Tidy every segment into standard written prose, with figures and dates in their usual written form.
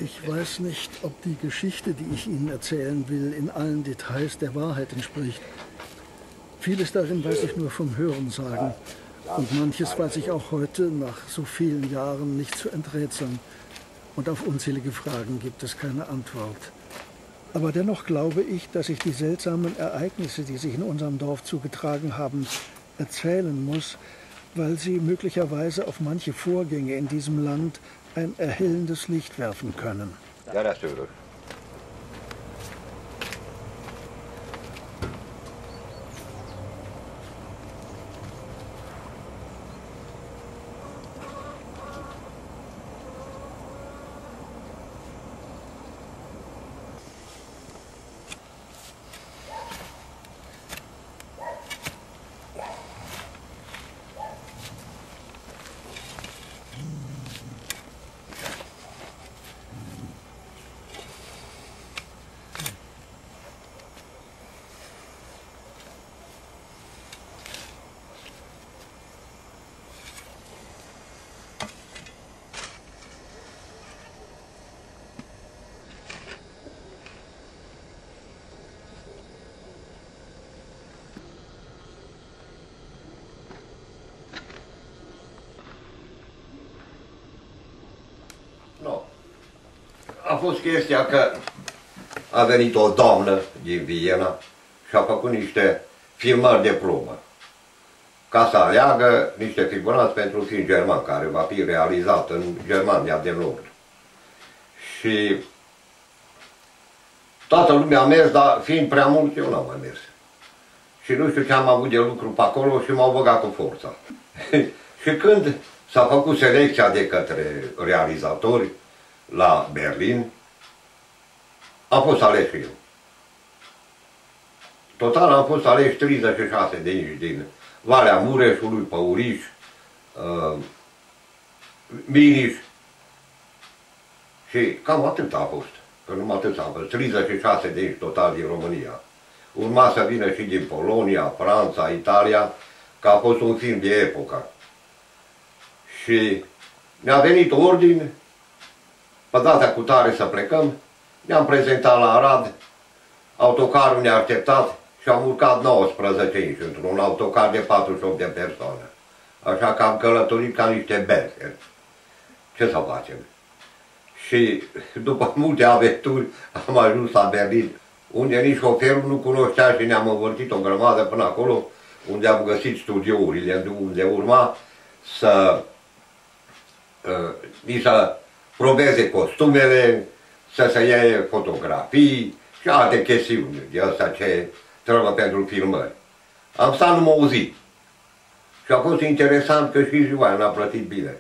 Ich weiß nicht, ob die Geschichte, die ich Ihnen erzählen will, in allen Details der Wahrheit entspricht. Vieles darin weiß ich nur vom Hörensagen. Und manches weiß ich auch heute, nach so vielen Jahren, nicht zu enträtseln. Und auf unzählige Fragen gibt es keine Antwort. Aber dennoch glaube ich, dass ich die seltsamen Ereignisse, die sich in unserem Dorf zugetragen haben, erzählen muss, weil sie möglicherweise auf manche Vorgänge in diesem Land ein erhellendes Licht werfen können. Ja, natuurlijk. A fost chestia că a venit o doamnă din Viena și a făcut niște filmări de probă ca să aleagă niște figuranți pentru un film german care va fi realizat în Germania de Nord. Și toată lumea a mers, dar fiind prea mult, eu n-am mai mers. Și nu știu ce am avut de lucru pe acolo și m-au băgat cu forța. Și când s-a făcut selecția de către realizatori la Berlin, am fost ales și eu. Total am fost ales 36 de inși din Valea Mureșului, Păuriș, Miniș și cam atât a fost. Că numai atât am fost, 36 de inși total din România. Urma să vină și din Polonia, Franța, Italia, că a fost un film de epocă. Și ne-a venit ordin, pe data cu tare să plecăm, ne-am prezentat la Arad, autocarul ne-a așteptat și am urcat 19 inși într-un autocar de 48 de persoane. Așa că am călătorit ca niște bergeri. Ce să facem? Și după multe aventuri am ajuns la Berlin, unde nici șoferul nu cunoștea și ne-am învârtit o grămadă până acolo, unde am găsit studiourile, unde urma să ni să probeze costumele, să se ia fotografii și alte chestiuni de astea ce trebuie pentru filmări. Am stat numai o zi și a fost interesant că și ziua n-a plătit bine.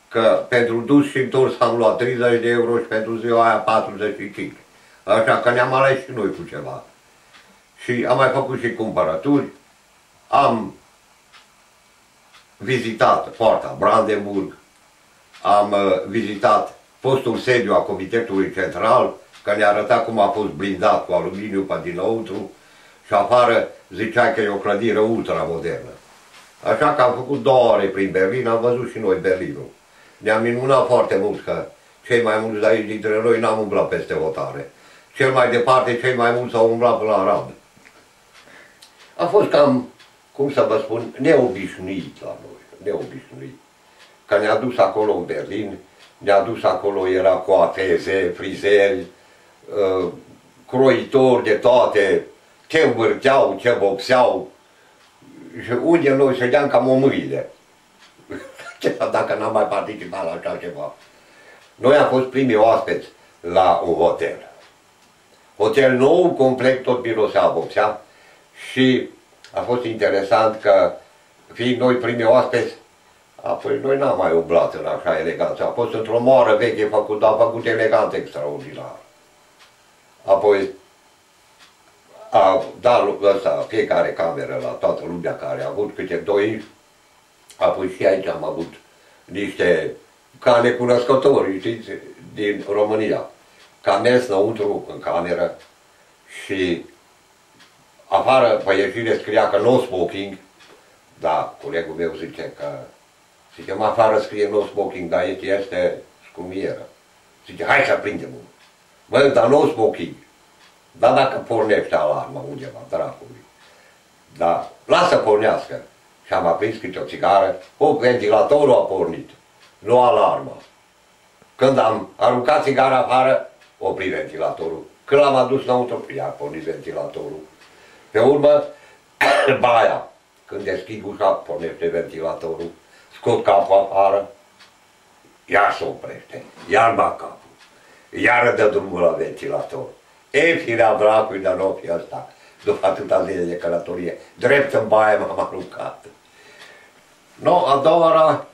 Că pentru dus și întors am luat 30 de euro și pentru ziua aia 45. Așa că ne-am ales și noi cu ceva. Și am mai făcut și cumpărături. Am vizitat Poarta Brandenburg, am vizitat fostul sediu a Comitetului Central, că ne arăta cum a fost blindat cu aluminiu pe dinăuntru și afară zicea că e o clădire ultramodernă. Așa că am făcut 2 ore prin Berlin, am văzut și noi Berlinul. Ne-am minunat foarte mult că cei mai mulți de aici dintre noi n-am umblat peste hotare. Cel mai departe, cei mai mulți au umblat până la Arad. A fost cam, cum să vă spun, neobișnuit la noi, neobișnuit. Că ne-a dus acolo în Berlin, ne-a dus acolo, era coafeze, frizeri, croitori de toate, ce învârteau, ce vopseau, și unde noi ședeam ca mămâile. Dacă n-am mai participat la așa ceva. Noi am fost primii oaspeți la un hotel. Hotel nou, complet, tot mirosea, vopsea și a fost interesant că, fiind noi primii oaspeți, apoi noi n-am mai umblat în așa eleganță. A fost într-o moară veche făcut, dar făcut elegant extraordinar. Apoi a dat ăsta, fiecare cameră la toată lumea care a avut câte 2. Apoi și aici am avut niște ca necunoscători, știți, din România. Că am mers înăuntru în cameră și afară pe ieșire scria că no smoking, da, colegul meu zice că afară scrie no smoking, dar este scumieră. Zice, hai să prindem unul. Bă, dar nu smoking. Dar dacă pornește alarma undeva, dracului. Dar lasă pornească. Și am aprins câte o țigară, ventilatorul a pornit. Nu alarma. Când am aruncat țigara afară, opri ventilatorul. Când l-am adus înăuntru, i-a pornit ventilatorul. Pe urmă, baia. Când deschid ușa, pornește ventilatorul. Scot capul afară, iar se oprește, iar bag capul. Iar dă drumul la ventilator. E firea dracului, dar nu fi ăsta. După atâta zile de călătorie, drept în baie m-am aruncat. No, a doua oară,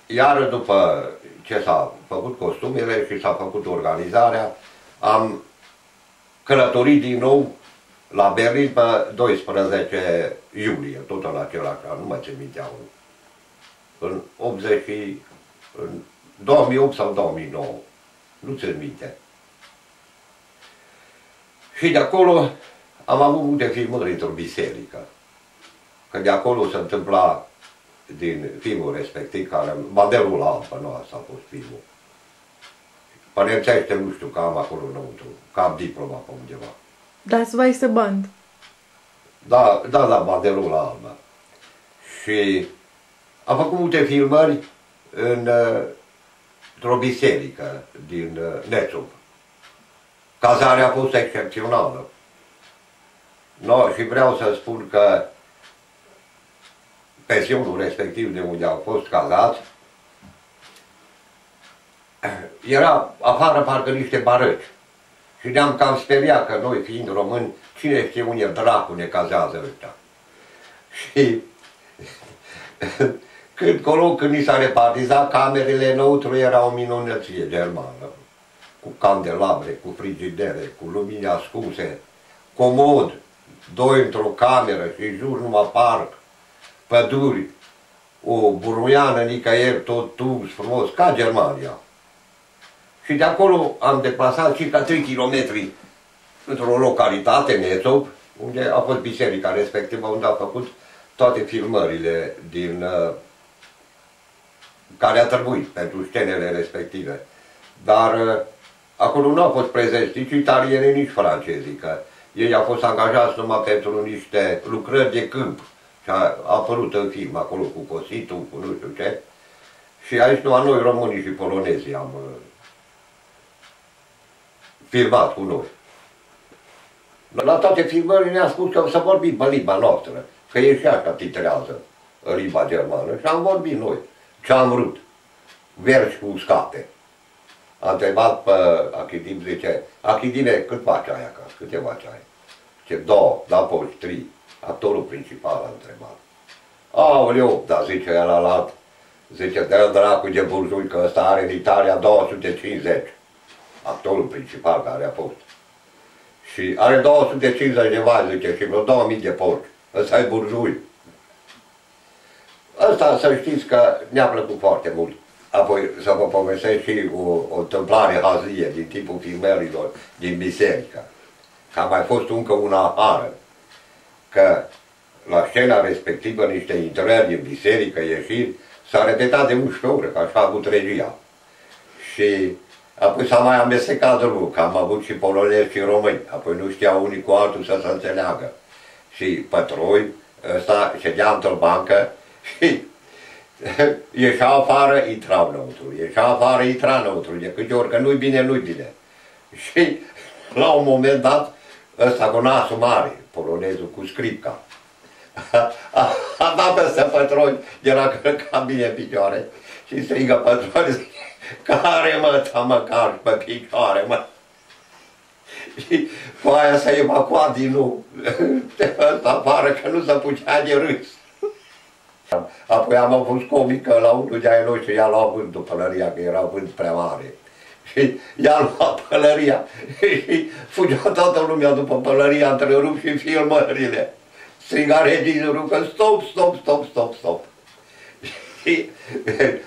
iar după ce s-a făcut costumele și s-a făcut organizarea, am călătorit din nou la Berlin pe 12 iulie, tot în același an, nu mai țin minte anul. În 2008 sau 2009, nu țin minte. Și de acolo am avut multe filmări într-o biserică. Că de acolo se întâmpla din filmul respectiv, care, Banderul Alb, nu asta a fost filmul. Părințește, nu știu, că am acolo înăuntru, că am diploma pe undeva. Das Weiße Band. Da, Banderul Alb. Și am făcut multe filmări într-o biserică din Nețup. Cazarea a fost excepțională. No, și vreau să spun că pensionul respectiv de unde au fost cazați, era afară parcă niște barăci. Și ne-am cam speriat că noi, fiind români, cine știe unde dracu ne cazează ăștia. Și când ni s-a repartizat, camerele înăuntru era o minunăție germană. Cu candelabre, cu frigidere, cu lumini ascunse, comod, doi într-o cameră și în jur numai parc, păduri, o buruiană nicăieri, tot tubs frumos, ca Germania. Și de acolo am deplasat circa 3 km într-o localitate, Nețop, unde a fost biserica respectivă, unde a făcut toate filmările din care a trebuit pentru scenele respective. Dar acolo nu au fost prezenți nici italieni, nici francezi, că ei au fost angajați numai pentru niște lucrări de câmp. Și a apărut în film acolo cu cositul, cu nu știu ce. Și aici numai noi, românii și polonezii, am filmat cu noi. La toate filmările ne-a spus că să vorbim pe limba noastră, că e și așa titrează în limba germană. Și am vorbit noi ce am vrut. Verzi cu uscate. Am întrebat pe Achidim, zice, Achidime, cât faci aia acasă? Câte faci aia? Zice, două, da, poți, trei. Actorul principal a întrebat. Aoleu, dar zice el alat, zice, dă dracu de burzui, că ăsta are în Italia 250. Actorul principal care a fost. Și are 250 de vai, zice, și vreo 2000 de porci. Ăsta e burzui. Ăsta să știți că ne-a plăcut foarte mult. Apoi să vă povestesc și o întâmplare hazie din timpul filmărilor din biserică. Că a mai fost încă una afară. Că la scena respectivă, niște intrări în biserică, ieșiri, s-a repetat de 11 ore, că așa a avut regia. Și apoi s-a mai amestecat drumul, că am avut și polonezi și români. Apoi nu știau unii cu altul să se înțeleagă. Și pătroi, ăsta ședea într-o bancă și ieșea afară, intra înăuntru, ieșea afară, intra înăuntru, de câte ori că nu-i bine, nu-i bine. Și la un moment dat, ăsta cu nasul mare, polonezul cu scripca, a dat peste pătroni, era călcat bine în picioare și strigă pătroni, care mă, măcar pe picioare, mă. Și cu aia s-a evacuat din nou de ăsta afară, că nu se putea de râs. Apoi am avut comică la unul de ai noștri, i-a luat vântul pălăria, că era vânt prea mare. Și i-a luat pălăria și fugea toată lumea după pălăria, întrerup și filmările. Striga regizorul că stop, stop, stop, stop, stop. Și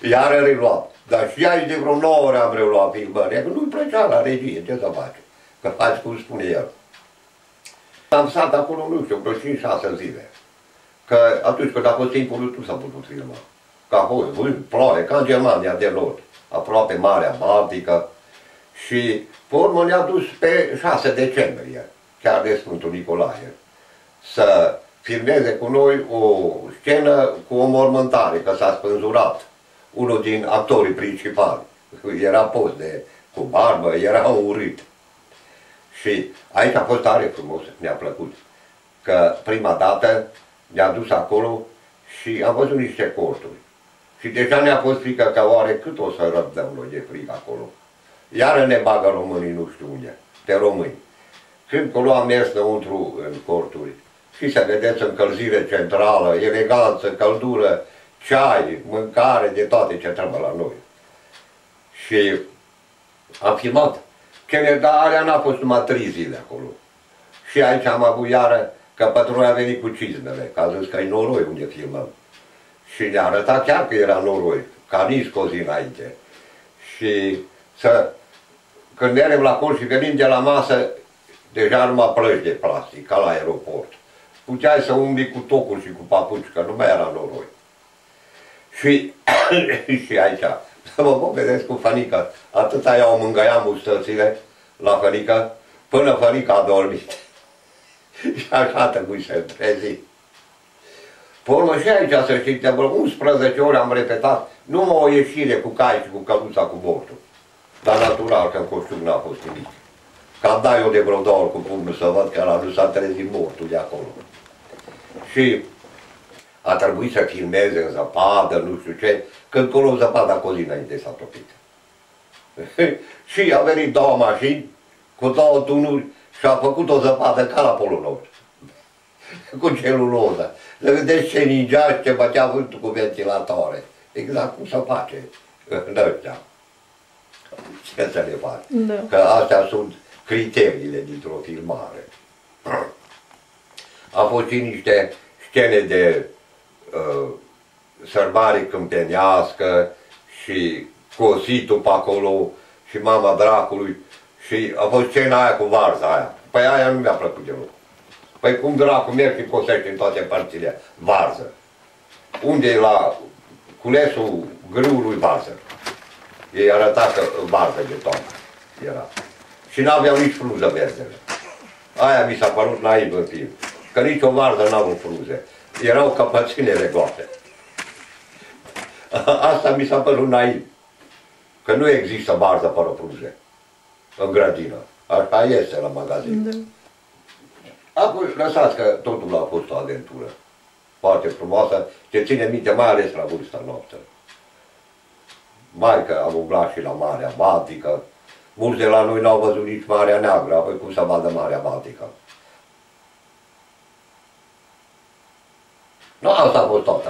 iară reluat. Dar și aici de vreo 9 ore am reluat filmările, că nu-i plăcea la regie, ce să faci? Că faci cum spune el. Am stat acolo, nu știu, vreo 5-6 zile. Că atunci când a fost timpul, nu s-a putut filma. că a fost vânt, ploaie, ca în Germania de nord, aproape Marea Baltică. Și pe urmă ne-a dus pe 6 decembrie, chiar de Sfântul Nicolae, să filmeze cu noi o scenă cu o mormântare, că s-a spânzurat unul din actorii principali. Era post cu barbă, era urât. Și aici a fost tare frumos, ne-a plăcut. Că prima dată ne-a dus acolo și am văzut niște corturi. Și deja ne-a fost frică că oare cât o să răbdăm noi de frică acolo. Iară ne bagă românii nu știu unde, pe români. Când colo am mers înăuntru în corturi și să vedeți încălzire centrală, eleganță, căldură, ceai, mâncare, de toate ce trebuie la noi. Și am filmat. Dar alea n-a fost numai 3 zile acolo. Și aici am avut iară că patronul a venit cu cizmele, că a zis că e noroi unde filmăm. Și ne-a arătat chiar că era noroi, ca nici cu o zi înainte. Și când mergem la col și venim de la masă, deja numai plăci de plastic, ca la aeroport. Puteai să umbli cu tocul și cu papuci, că nu mai era noroi. Și, și aici, să mă vedeți cu Fănică, atâta i-au mângăiat mustățile la Fănică, până Fănică a dormit. Și așa trebuie să trezi. Pe urmă și aici, să știți, de vreo 11 ori am repetat numai o ieșire cu cai și cu căluța cu bortul. Dar natural că în coșciuc n-a fost nimic. Că am dat eu de vreo 2 ori cu pumnul să văd că nu s-a trezit mortul de acolo. Și a trebuit să filmeze în zăpadă, nu știu ce, când colo zăpada cu o zi înainte s-a topit. Și a venit 2 mașini cu 2 tunuri și a făcut o zăpadă ca la Polul Nord. Cu celuloză. Să vedeți ce ningea și ce bătea vântul cu ventilatoare. Exact cum se face în ăștia. Ce să le faci? Da. Că astea sunt criteriile dintr-o filmare. A fost și niște scene de sărbare câmpenească și cositul pe acolo și mama dracului și a fost scena aia cu varza aia. Păi aia nu mi-a plăcut deloc. Păi cum dracu merg și cosește în toate părțile? Varză. Unde e la culesul grâului varză? Ei arăta că varză de toamnă era. Și n-aveau nici frunză verdele. Aia mi s-a părut naiv în film. Că nici o varză n-a avut frunze. Erau căpățânele goate. Asta mi s-a părut naiv. Că nu există varză fără frunze. În grădină. Așa este la magazin. Da. Apoi lăsați că totul a fost o aventură foarte frumoasă, ce ține minte mai ales la vârsta noastră. Mai că am umblat și la Marea Baltică, mulți de la noi n-au văzut nici Marea Neagră, apoi cum să vadă Marea Baltică. Nu, asta a fost toată